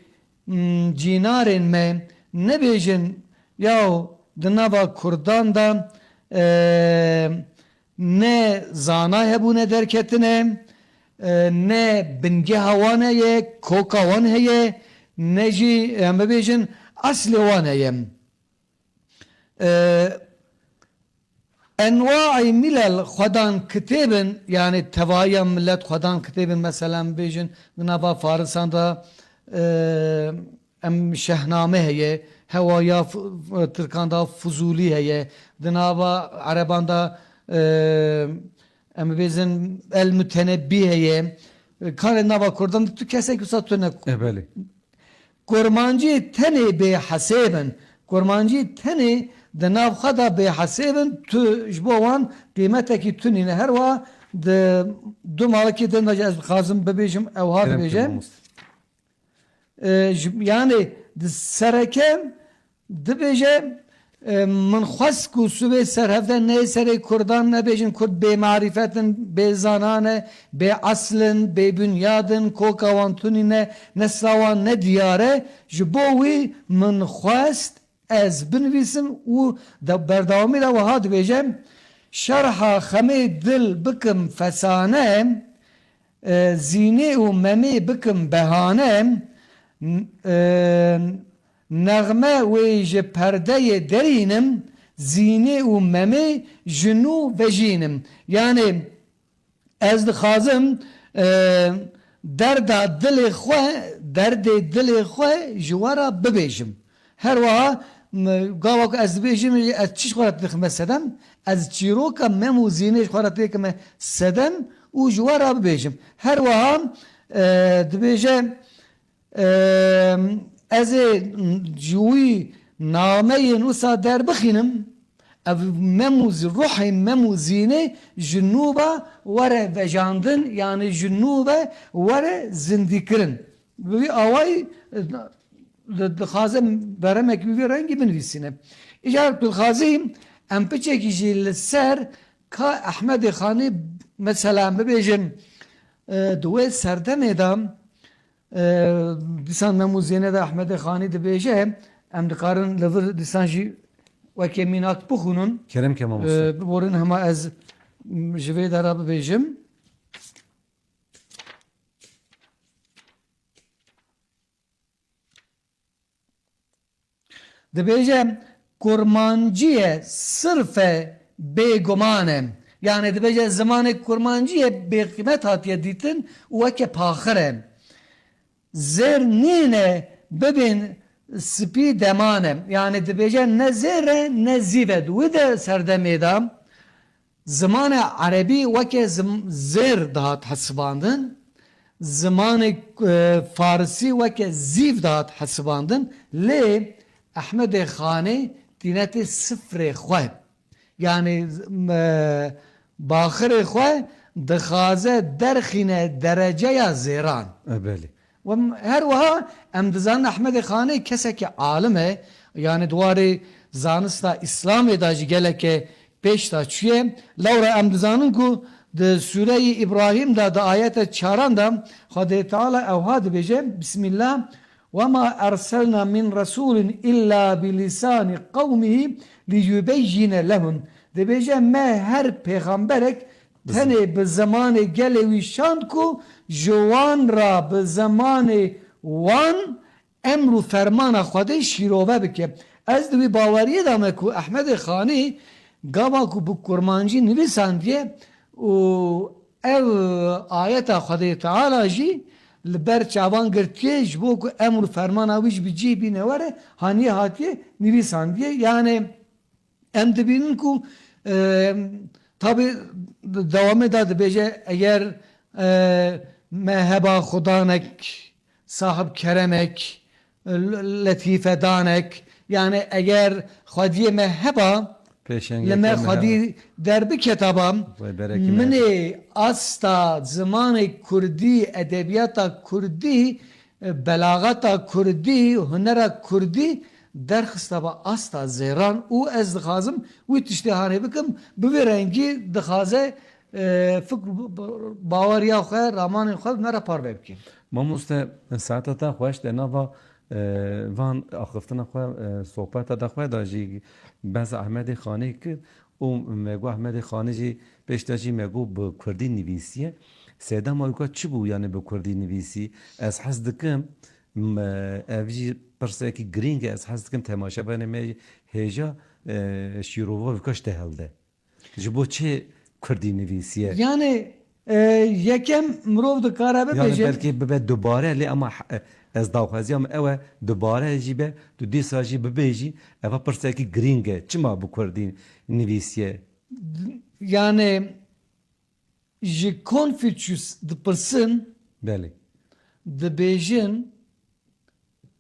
cînarên me ne bejin ya dinava Kurdan da ne zana hebu ne derketine ne binge havan heye koka wan heye ne jî em bibêjin aslê wan heye envaî milal xwedan kitêbin yani tevaya millet xwedan kitêbin mesela bêjin di nava Farisan da em şehname heye hewaya Tirkan da Fuzulî heye di nava Ereban da em bêjin el mütenebbî heye karê nava Kurdan tu kesek wisa tune Ebeli. Kurmancı tenê bê hesêbin kurmancı tenê di nav xwe da bê hesêbin tu ji bo wan qîmetekî tunîne her wa di du malekî din de ez dixwazim bibêjim ew ha dibêje yani di sereke dibêje min xwest ku sibê serhevde ne serê Kurdan nebêjin Kurd bê marîfetin bê zanane bê aslin bê bunyadin koka wan tunîne nesla wan ne diyare ji bo wî min xwest ez binivîsim û berdewamî de wiha dibêjem şerha xemê dil bikim fesane zînê û memê bikim behane nağme wê ji perdeyê derînim zînê û memê ji nû vejînim yani ez dixwazim derda dilê xwe derdê dilê xwe ji we re bibêjim her wiha gava ku ez dibêjim ez çi xwe re dixime sedem ez çîroka mem û zînê xwe re têkime sedem û ji we re bibêjim her wiha dibêje ez ê ji wî nameyên wisa derbixînim ev mem û ruhê mem û zînê ji nû be were vejandin yani ji nû be were zindîkirin bi vî awayî dixwazim beremek bi vî rengî binivîsîne îcar dixwazîm em piçekî jî li ser ka Ehmedê Xanî mesela bibêjin di wê serdemê de dîsan memûzînê de Ehmedê Xanî dibêje em dikarin li vir dîsan jî wekê mînak bixûnin Kerem Kemal Usta. biborin hema ez ji vê de re bibêjim dibêje kurmanciyê sirfe bêguman e yani dibêje zimanê kurmanciyê bêqîmet hatiye dîtin û weke paxir e zêr nîne bibên spî deman e yani dibêje ne zêr e ne zîv e wê de serdemê de zimanê erebî weke zêr dihat hesibandin zimanê Farsî weke zîv dihat hesibandin lê Ehmedê Xanî tînetê sifrê xwe yani baxirê xwe dixwaze derxîne dereceya zêran Ebeli. her wiha em dizanin Ehmedê Xanî kesekî alim e yani dwarê zanista İslamê da jî geleke pêş da çûye lawra em dizanin ku di Sûreyê İbrahîm da di ayete çaran da Xwedê Teala ew ha dibêje Bismillah وَمَا أَرْسَلْنَا مِنْ رَسُولٍ إِلَّا بِلِسَانِ قَوْمِهِ لِيُبَيِّنَ لَهُمْ dibêje me her pêxamberek tenê bi zamanê gelê wî şand ku ji wan ra bi zamanê wan emr û fermana Xwedê şîrove bike ez di wî baweriyê de me ku Ehmedê Xanî gava ku bi kurmancî nivîsandiye û ev ayeta Xwedê Teala jî li ber çavan girtiye ji bo ku emr û fermana wî ji bi cih bîne were haniye hatiye nivîsandiye yani em dibînin ku tabi devamê da dibêje eger meheba xudanek sahib keremek letîfedanek yani eger xwediyê me heba li me xwedî derbi ketaba minê asta zimanê Kurdî edebiyata Kurdî belagata Kurdî hunera Kurdî derxiste be asta zêran û ez dixwazim wî tiştê hanê bikim bi vê rengî dixwaze fikr baweriya xwe ramanên xwe me re parve bike. Mamoste saeta te xweş de nava وان آخفتنا خواه صحبت دا خواه دا جی بز احمد خانه کرد و مگو احمد خانه جی پیشتا جی مگو به کردی نویسیه سیده ما یکا چی بو یعنی به کردی نویسی از حس دکم اوجی پرسه که گرینگه از حس دکم تماشا بانه می هیجا شیرووا وکاش تهلده جبو چه کردی نویسیه Yani yekem مرov dikare yani bibêje belki bibe dubare li ama ez dawxwaziyam ew dubare jî be tu dîsa jî bibêjî eva pirsekî giring e çima bu Kurdî nivîsiye yani ji Confucius dipirsin belê dibêjin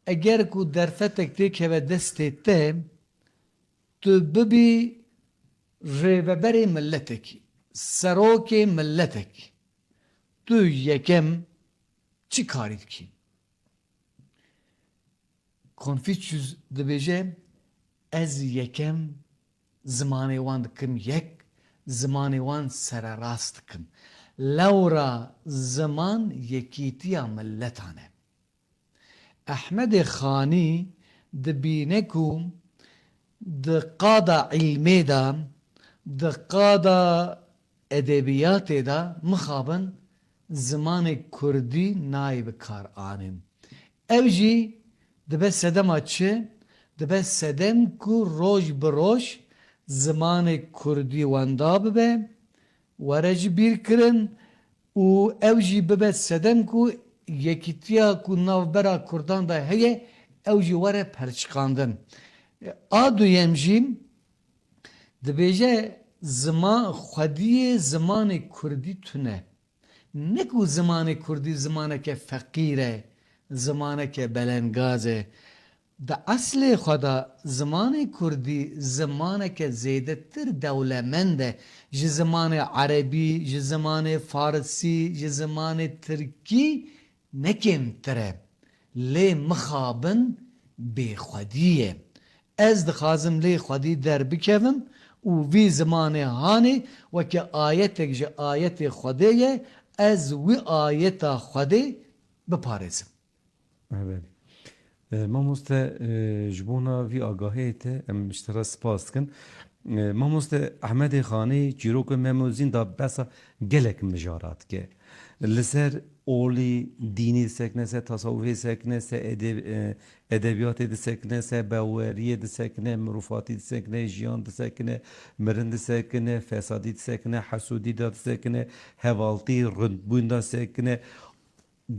eger ku derfetek tê keve destê te tu bibî rêveberê milletekî serokê milletek tu yekem çi karî dikî Confucius dibêje ez yekem zimanê wan dikim yek zimanê wan sererast dikim lewra ziman yekîtiya milletan e Ehmedê Xanî dibîne ku di qada ilmê da di qada edebiyatê da mixabin zimanê Kurdî nayê bi kar anin ev jî dibe sedema çi dibe sedem ku roj bi roj zimanê Kurdî wenda bibe were ji bîr kirin û ew jî bibe sedem ku yekîtiya ku navbera Kurdan da heye ew jî were perçikandin a duyem jî dibêje xwediyê zimanê Kurdî tune ne ku zimanê Kurdî zimaneke feqîr e zimaneke belengaz e di eslê xwe da zimanê Kurdî zimaneke zêdetir dewlemend e ji zimanê Erebî ji zimanê Farsî ji zimanê Tirkî ne kêmtir e lê mixabin bêxwedî ye ez dixwazim lê xwedî derbikevim û vî zimanê hanê weke ayetek ji ayetê Xwedê ye ez wî ayeta Xwedê biparêzim belê mamoste ji bona vî agahiyê te em ji te re spas dikin mamoste Ehmedê Xanî çîroka Memûzîn da besa gelek mijarat dike li ser olî dînî disekine se tasawufê disekine se edebiyatê disekine se baweriyê disekine mirofatî disekine jiyan disekine mirin disekine fesadî disekine hesûdî da disekine hevaltî rundbûn da disekine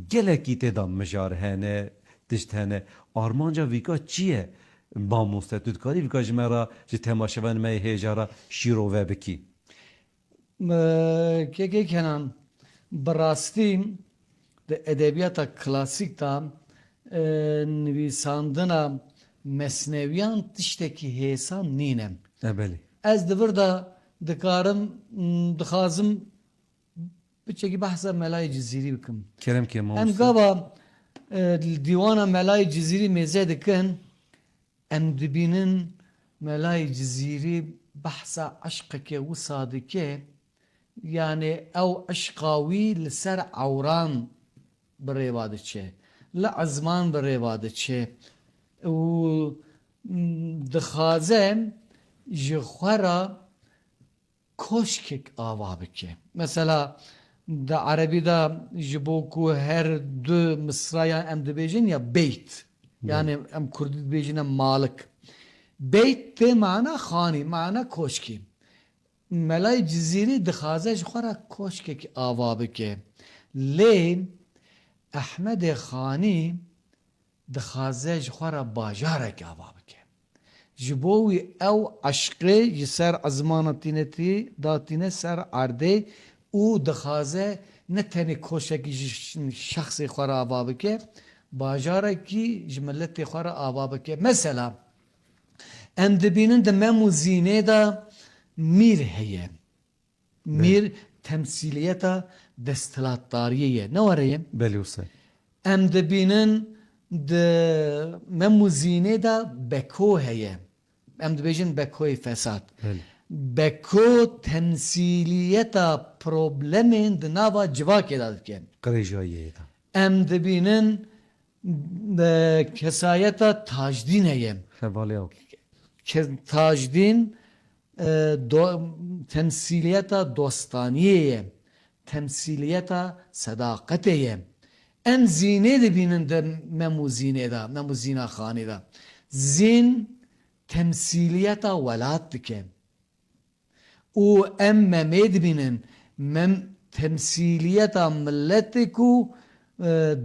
gelekî tê da mijar hene tişt hene armanca vîka çi ye mamoste tu dikarî vîka ji me ra ji temaşevan me hêja ra şîrove bikî kêkê kenan bi rastî di edebiyata klasîk da nivîsandina mesneviyan tiştekî hêsan nîne belê ez di vir da dikarim dixwazim biçekî behsa Melayê Cizîrî bikim kerem ke em mamoste gava dîwana Melayê Cizîrî mêze dikin em dibînin Melayê Cizîrî behsa eşqekê wisa dike yani ew eşqa wî li ser ewran bi rêva diçe li ezman bi rêva diçe û dixwaze ji xwe ra koşkek ava bike mesela di Erebî da ji bo ku her du misrayan em dibêjin ya beyt yani em Kurdî dibêjin malik beyt tê mana xanî mana koşkî Melayê Cizîrî dixwaze ji xwe ra koşkek ava bike lê Ehmedê Xanî dixwaze ji xwe ra bajarek ava bike ji bo wî ew eşqê ji ser ezmana tînetî datîne ser erdê û dixwaze ne tenê koşekî ji şexsê xwe ra ava bike bajarekî ji milletê xwe ra ava bike mesela em dibînin di mem û zînê da mîr heye mîr temsîliyeta desthilatdariyê ye ne were ye belê wisa em dibînin di mem û zînê da beko heye em dibêjin bekoyê fesad belê beko temsîliyeta problemên di nava civakê da dike qirêjayiyê da em dibînin kesayeta tajdineye. Şevali al. Tajdin temsiliyeta dostaniyeye. Temsiliyeta sadakateye. Em zine de binin de memu zina khani da. Zin temsiliyeta velat dike. U em memed binin mem temsiliyeta milletiku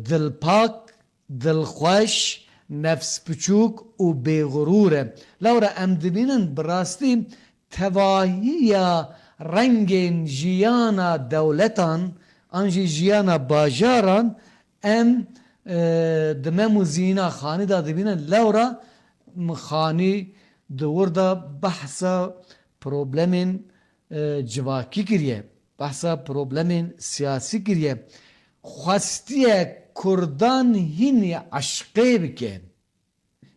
dilpak, dilxweş, nefs biçûk û bêğurûr e. Lewra em dibînin bi rastî tevahiya rengên jiyana dewletan an jî jiyana bajaran em di mem û zîna xanî da dibînin lewra xanî di wir da behsa problemên civakî kiriye, behsa problemên siyasî kiriye. Xwestiye Kurdan hinî aşkê bike.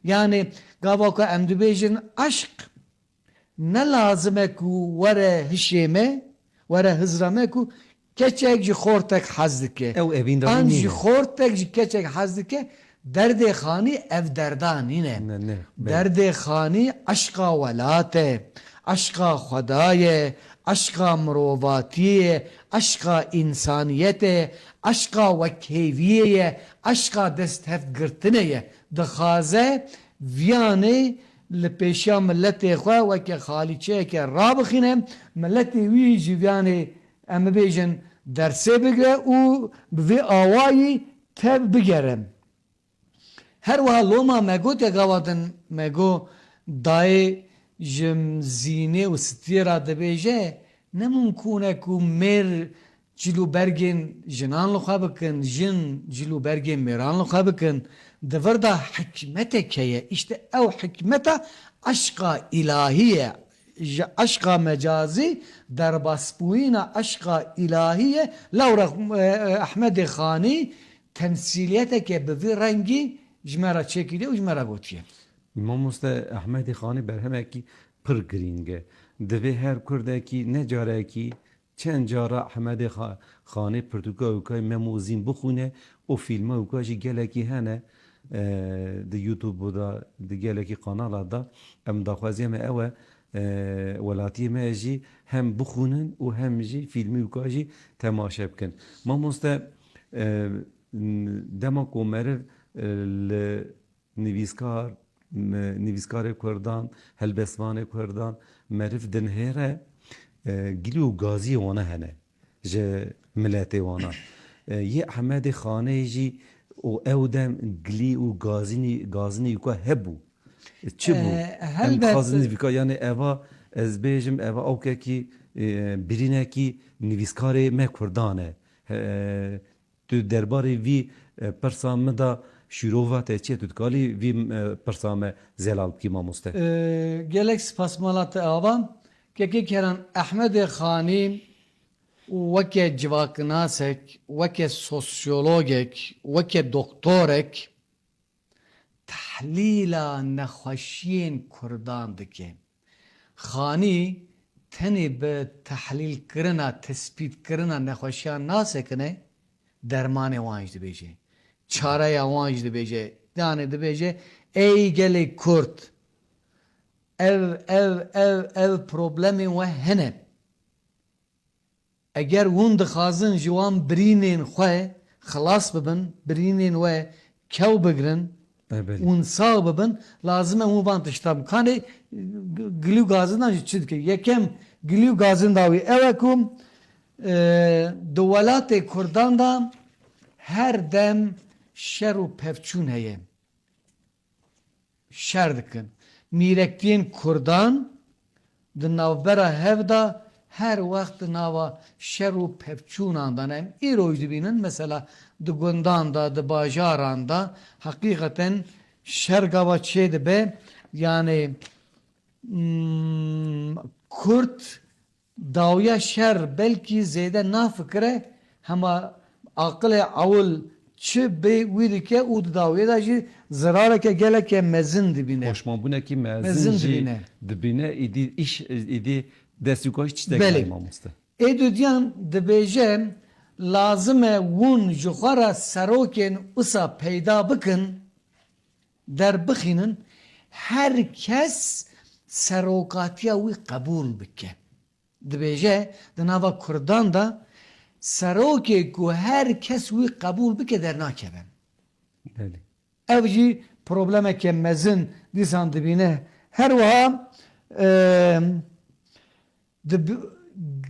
Yani gava ku em dibêjin aşk ne lazim e ku were hişê me, were hizra me ku keçek ji xortek hez dike. Ew evîndanî An nîne. ji xortek ji keçek hez dike derdê xanî ev derda nîne. Ne. Derdê xanî aşka welate, aşka xwedaye, aşka mirovatiyê, aşka insaniyetê, aşka wekhêviyê, aşka desthevgirtinê ye. Dixwaze viyanê li pêşiya milletê xwe weke xalîçeyeke rabixîne, milletê wî ji viyanê em bibêjin dersê bigire û bi vê awayî tev bigere. Her wiha loma me gotiya gavatin me got dayê ji zînê û stiyê ra dibêje ne mumkûn e ku mêr cilûbergên jinan li xwe bikin, jin cilûbergên mêran li xwe bikin. Di vir da hikmetek heye. İşte ew hikmeta aşka ilahiye. Ji aşka mecazî derbasbûyîna aşka ilahiye lewra Ehmedê Xanî temsiliyeteke bi vî rengî ji me ra çêkîriye û ji me ra gotiye. Mamoste Ehmedê Xanî berhemekî pir girîng e. Divê her Kurdekî ne carekî çend cara Ehmedê Xanî pirtûka wî mem û zîn bixwîne û fîlma wî jî gelekî hene di YouTube da di gelekî kanala da em daxwaziya me ew e welatiyê me jî hem bixwînin û hem jî fîlmê wî jî temaşe bikin. Mamoste dema ku meriv li nivîskarê Kurdan, helbestvanê Kurdan meriv dinhêre gilî û gaziyê wana hene ji milletê wana. Yê Ehmedê Xanê jî û ew dem gilî û gazinî wî hebû. Çi bû? Em dixwazin nivîska yani eva ez bêjim eva awkekî birînekî nivîskarê me Kurdan e. Tu derbarê vî pirsa me da şîrova te çi tu dikalî vî pirsa me zelal bikî mamoste. Gelek spasmala te ava kekê keran Ehmedê Xanî weke civaknasek, weke sosyologek, weke doktorek tahlîla nexweşiyên Kurdan dike. Xanî tenê bi tahlîlkirina, tespîtkirina nexweşiyan nasekine dermanê wan jî dibêje. Çareya wan jî dibêje. Yani dibêje ey gelê Kurd ev problemên we hene. Eger hûn dixwazin ji wan birînên xwe xilas bibin, birînên we kew bigirin û sağ bibin, lazim e hûn van tişta bikanê gilî û gazinan jî çi dike? Yekem gilî û gazin da wî ew e ku di welatê Kurdan da her dem şer û pevçûn heye. Şer dikin. Mîrektiyên Kurdan di navbera hev da her wext di nava şer û pevçûnan da em îroj dibînin mesela di gundan da di bajaran da hakîqeten şer gava çê dibe yani Kurt dawiya şer belkî zêde nafikire hema aqilê awil çi bê wî dike û di dawiyê da jî zirareke geleke mezin dibîne. Hoşmabûnekî mezin jî dibîne îdî destûka jî tiştekî mamoste. Êdûdiyan dibêje lazım e wun ji xwara serokên wisa peyda bikin derbixînin herkes serokatiya wî qebûl bike. Dibêje di nava Kurdan da serokê ku herkes wî qebûl bike dernakeve. Belê. Ev jî problemeke mezin dîsan dibîne. Her wiha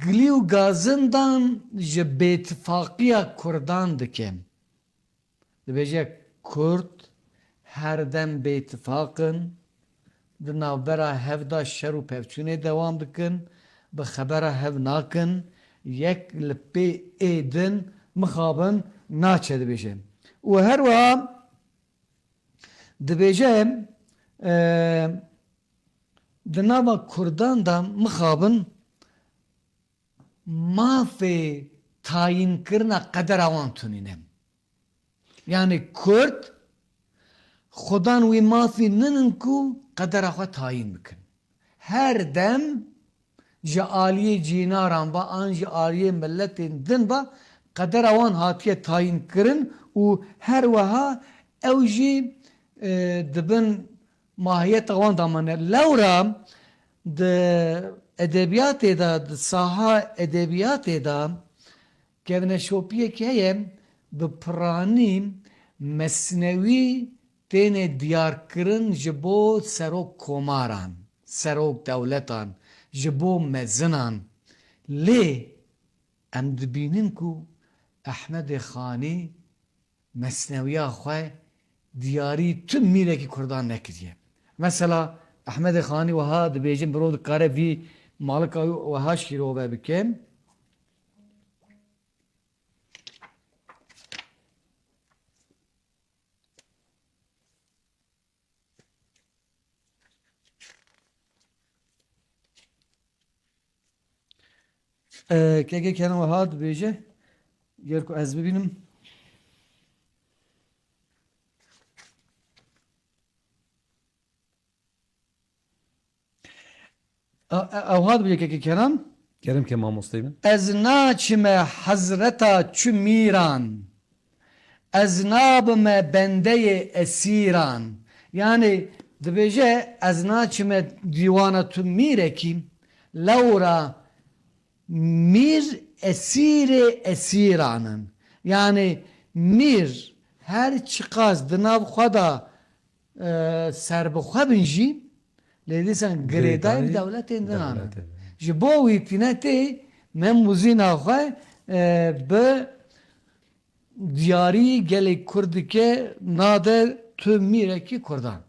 gilî û gazindan ji bêtifaqiya Kurdan dike. Dibêje Kurd her dem bêtifaqin di navbera hev da şer û pevçûnê dewam dikin, bi xebera hev nakin, yek li pê êdin mixabin naçe dibêje. û her wiha dibêje di nava Kurdan da mixabin mafê tayînkirina qedera wan tunîne. Yani Kurd xudan wî mafî ninin ku qedera xwe tayîn bikin. Her dem ji aliyê cînaran ba an ji aliyê milletên din ba qedera wan hatiye tayîn kirin û her wiha ew jî dibin mahiyeta wan damane. Lewra di edebiyatê da di saha edebiyatê da kevneşopiyekî heye bi piranî mesnewî têne diyarkirin ji bo serok komaran, serok dewletan, ji bo mezinan. Lê em dibînin ku Ehmedê Xanî mesnewiya xwe diyarî tüm mîrekî Kurdan nekiriye. Mesela Ehmedê Xanî wiha dibêjin birov dikare vî malika wiha şîrove bike. Keke kenan wiha dibêje gel ku ez bibînim. Ew hat bile keke kenan. Kerem ke mamosteyê min. Ez naçime Hazreta çü mîran. Ez nabime bendeyê esîran. Yani dibêje ez naçime dîwana tu mîrekî lewra mîr esîrê esîranin. Yani mîr her çiqas di nav xwe da serbixwe bin jî lê dîsan girêdayê dewletên din anin. Ji bo wî tînetê me muzîna xwe bi diyarî gelê Kurd dike nade tu mîrekî Kurdan.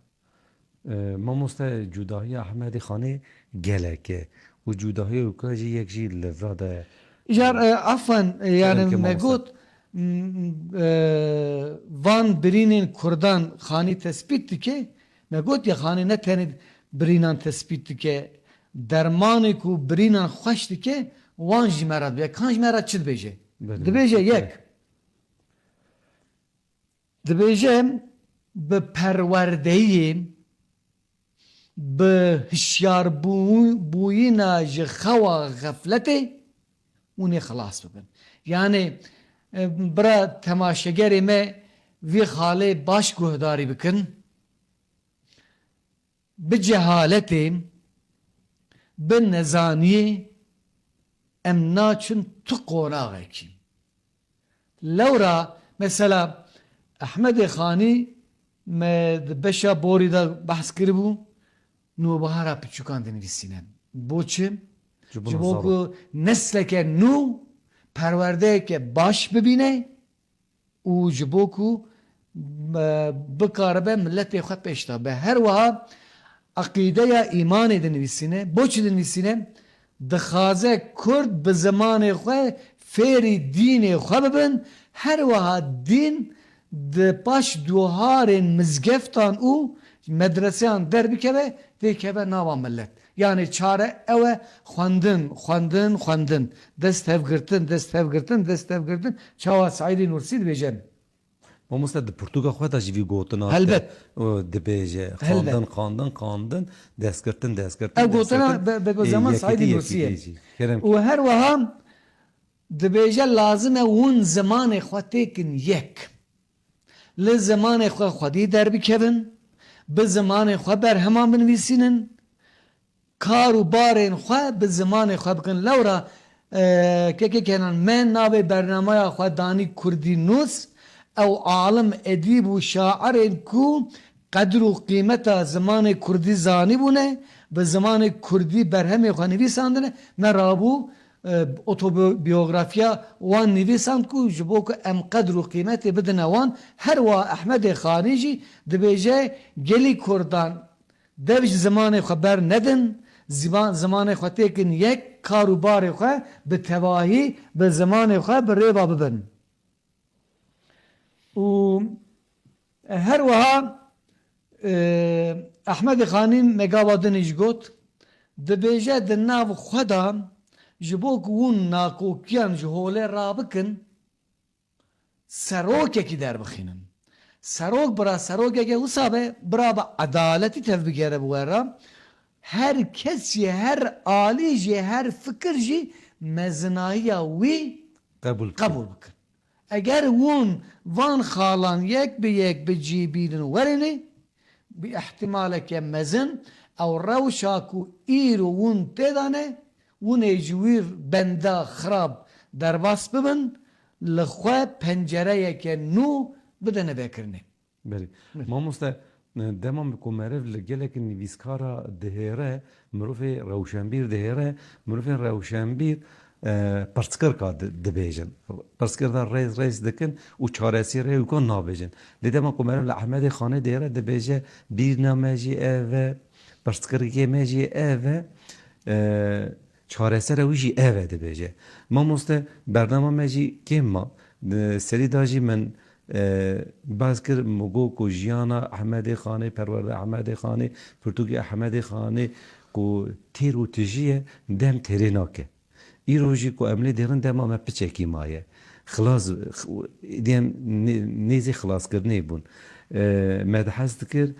Mamoste cudahiya Ehmedê Xanê gelek e. û cudahiya wî jî yek jî li rade. Jar afan yani me got van birînên Kurdan xanî tespît dike me got ya xanî ne tenê birînan tespît dike dermanê ku birînan xweş dike wan jî me re dibêje. Kan jî me re çi dibêje? Dibêje yek dibêje bi perwerdeyê bi hişyarbûyîna ji xewa xefletê hûnê xilas bibin. Yani bira temaşegerê me vî xalê baş guhdarî bikin bi cehaletê bi nezaniyê em naçin tu qonaxekî. Lewra mesela Ehmedê Xanî me di beşa borî da behs kiribû nûbihara piçûkan dinivîsîne. Boçi? Ji bo ku nesleke nû perwerdeyeke baş bibîne û ji bo ku bikaribe milletê xwe pêş da be. Her wiha aqîdeya îmanê dinivîsîne. Boçi dinivîsîne? Dixwaze Kurd bi zimanê xwe fêrî dînê xwe bibin. Her wiha dîn di paş duharên mizgeftan û medreseyan derbikeve têkeve nava millet. Yani çare ew e xwendin, xwendin, xwendin. Dest hevgirtin, dest hevgirtin, dest hevgirtin. Çawa Saîdê Nursî dibêje. Mamoste di pirtûka xwe da jî vî gotina Helbet. dibêje. Xandin, destgirtin. Ev gotina be zaman Saîdê Nursiye. û her wiha dibêje lazim e hûn zimanê xwe têkin yek. Li zimanê xwe xwedî derbikevin, bi zimanê xwe berheman binivîsînin, kar û barên xwe bi zimanê xwe bikin. Lewra kekêkenan me navê bernamaya xwe danî Kurdî Nûs, ew alim edîb û şairên ku qedir û qîmeta zimanê Kurdî zanîbûne, bi zimanê Kurdî berhemê xwe nivîsandine, me rabû otobiyografiya wan nivîsand ku ji bo ku em qedir û qîmetê bidine wan. Her wa Ehmedê Xanî jî dibêje gelî Kurdan dev ji zimanê xwe ber nedin, zimanê xwe têkin yek, kar û barê xwe bi tevahî bi zimanê xwe bi rêva bibin. û her wiha Ehmedê Xanî megawadinê jî got, dibêje di nav xwe da ji bo ku hûn nakokiyan ji holê rabikin, serokekî derbixînin. Serok bira serokeke wisa be, bira bi edaletî tev bigere bi we re. Her kes jî, her alî jî, her fikir jî mezinayiya wî qebûl bikin. Eger hûn van xalan yek bi yek bicîbînin werînê, bi ihtimaleke mezin ew rewşa ku îro hûn têdane, hûn ê ji wî benda xirab derbas bibin, li xwe pencereyeke nû bidine vêkirinê. Berê. Mamoste demam ku meriv li gelekî nivîskara dihêre, mirovê rewşenbîr dihêre, mirovên rewşenbîr pirsgirka dibêjin. Pirskir da rêz dikin û çaresîrê wî nabêjin. Lê dema ku meriv li Ehmedê Xanê dihêre dibêje bîrname jî ev e, pirskirgê me jî ev e, çaresera wî jî ev e dibêje. Mamoste bernama me jî kêm ma. Serî da jî min baz kir mugo ku jiyana Ehmedê Xanê, perwerde Ehmedê Xanê, pirtûkê Ehmedê Xanê ku têr û tijî dem têrê nake. Îro jî ku em lê dêrin dema me piçekî maye. Xilas diyem nêzî xilaskirinê bûn. Me dihez dikir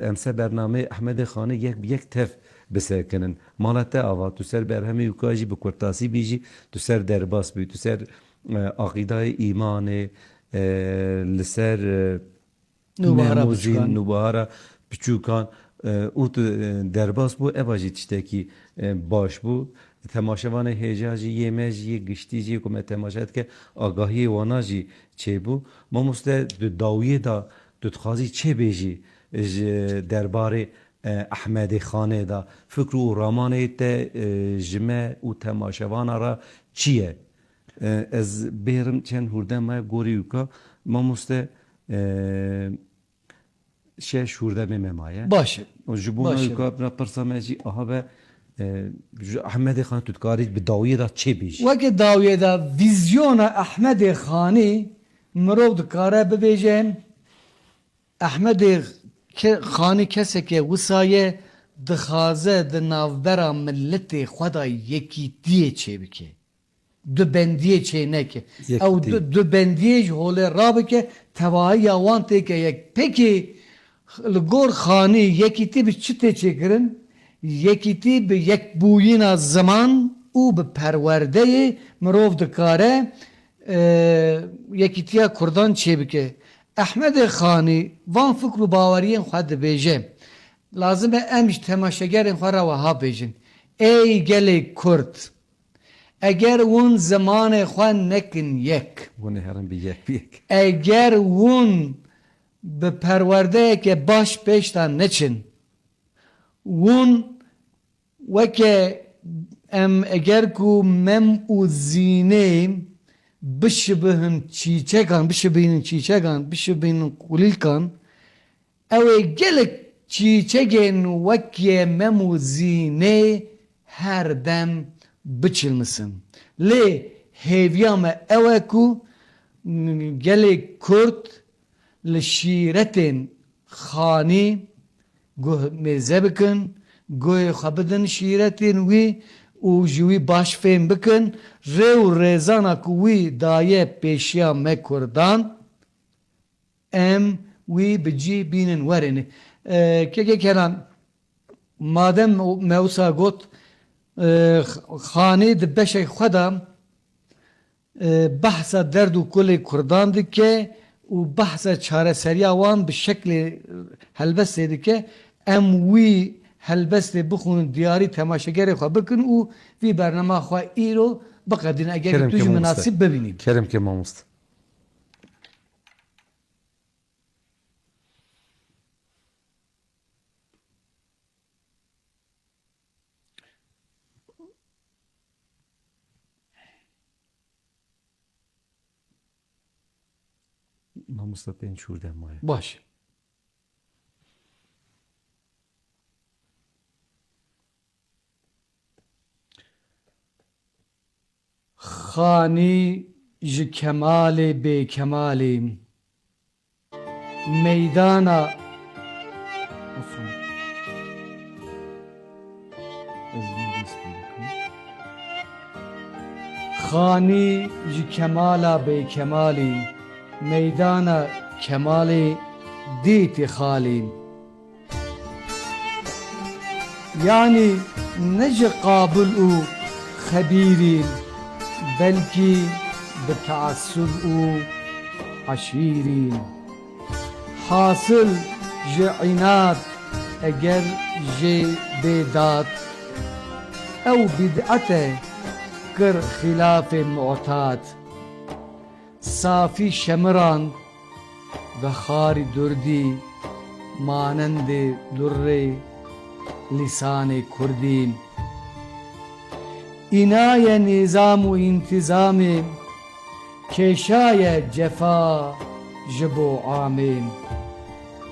emse bernamê Ehmedê Xanê yek bi yek tev bisekinin. Mala te ava tu ser berhemê wî jî bi kurtasî bî jî tu ser derbas bî, tu ser aqîdayê îmanê, li ser nemozîn nûbahara piçûkan û tu derbas bû, eva jî tiştekî baş bû. Temaşevanê hêja jî yê me jî yê giştî jî ku me temaşe dike agahiyê wana jî çêbû. Mamoste tu dawiyê da tu dixwazî çê bêjî ji derbarê Ehmedê Xanê da, fikr û ramanê te ji me û temaşevana ra çi ye? Ez bêrim çend hûrde me gorî wîka, mamoste şeş hûrdemê me maye. Baş e. Ji bo me wîka pirsa me jî aha be ji Ehmedê Xanê tu dikarî bi dawiyê da çê bêjî? Wekî dawiyê da vîzyona Ehmedê Xanî mirov dikare bibêje Ehmedê Xanî kesekê wisa ye dixwaze di navbera milletê xwe da yekîtiyê çêbike. Du bendiyê çê neke. Ew du bendiyê ji holê rabike, tevahiya wan têke yek. Pekî li gor Xanî yekîtî bi çi tê çêkirin? Yekîtî bi yekbûyîna ziman û bi perwerdeyê mirov dikare yekîtiya Kurdan çêbike. Ehmedê Xanî van fikr û baweriyên xwe dibêje. Lazim e em ji temaşegerên xwe re wiha bêjin. Ey gelê Kurd, eger hûn zimanê xwe nekin yek, Hûn ê herin bi yek bi yek. eger hûn bi perwerdeyeke baş pêş de neçin, hûn weke em eger ku mem û zînê bişibihin çîçekan, bişibînin çîçekan, bişibînin kulîlkan, ew ê gelek çîçekên wekî mem û zînê her dem biçilmisin. Lê hêviya me ew e ku gelê Kurd li şîretên Xanî guh mêze bikin, guhê xwe bidin şîretên wî û ji wî baş fêm bikin, rê û rêzana ku wî daye pêşiya me Kurdan, em wî bicî bînin werêne. Kekêkeran madem me wisa got Xanî di beşek xwe da بحثا درد و کل کردان دکه و بحثا چارەسەریya wan bi şeklê helbestê dike em wî helbestê bixwînin diyarî temaşegerê xwe bikin û vî bername xwe îro biqedin eger Kerem tu jî ki münasib bibînî. Kerem ki mamoste. Mamoste pên şûrde maye. Baş. Xanî ji kemalê bêkemalê meydana Xanî ji kemala bêkemalê meydana kemalê dîtî xalî yani ne ji qabil û xebîrî belkî bi teassub û aşîrî hasıl ji înat eger jê bêdad ew bid'ete kir xilafê mu'tad safî şemiran ve xarî durdî manendê durrê lisanê kurdî İnaye nizam û intizamê kêşaye cefa ji bo amê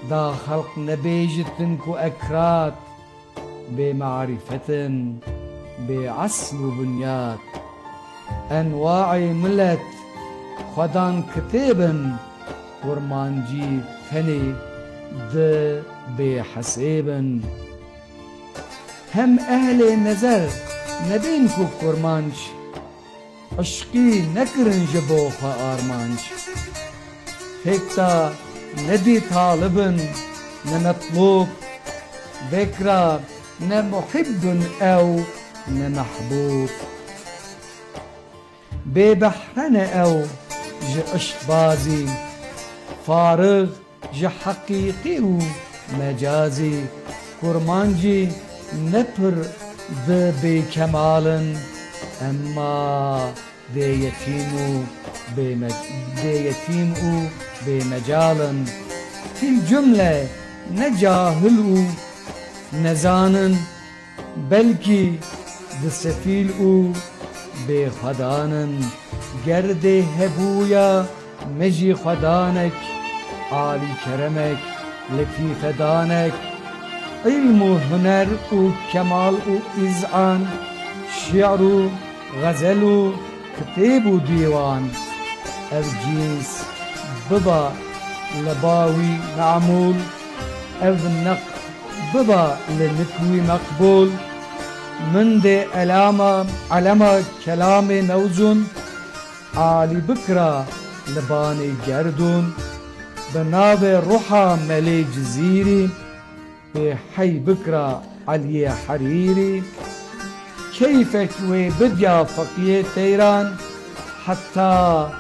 da xelq nebêjitin ku ekrat bê marîfetin bê asl û bunyat enwaê millet xwedan kitêbin kurmancî tenê di bêhesêbin hem ehlê nezer nebên ku kurmanc eşqî nekirin ji bo xwe armanc hêkta nedî talibin ne metlûb vekra ne muhibbin ew ne mehbûb bêbehrene ew ji işkbazî farigh ji heqîqî û mecazî kurmancî nepir di bêkemalin emma dê yetîm û bêmecalin fîl cümle ne cahil û nezanin belkî di sefîl û bêxwedanin gerdê hebûya me jî xwedanek alî keremek letîfedanek ilm û huner û kemal û îzan şi'r û gazel û kitêb û dîwan ev cîns biba li bawî me'mûl ev neqd biba li nikûî meqbûl min dê elema kelamê mewzûn alî bikira li banê gerdûn bi navê ruha melê cizîrî bê hey bikira Aliyê Herîrî keyfek wê bidya feqiyê teyran heta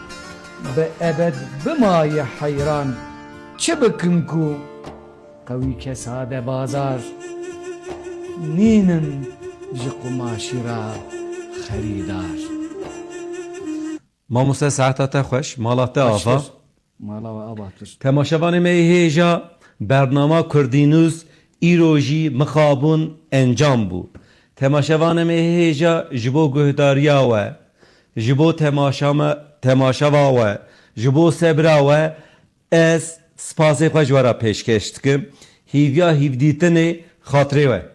bi ebed bimaye heyran çi bikim ku qewî kesade bazar nînin ji qumaşî ra xerîdar Mamoste saeta te xweş, mala te ava. mala ve abatır Temaşevanê me hêja bernama Kurdî Nûs îro jî mixabûn encam bû. Temaşevanê me hêja ji bo guhdariya we, ji bo temaşeva we, ji bo sebra we ez spasê xwe ji we re pêşkeş dikim. Hîviya hîvdîtinê xatirê we.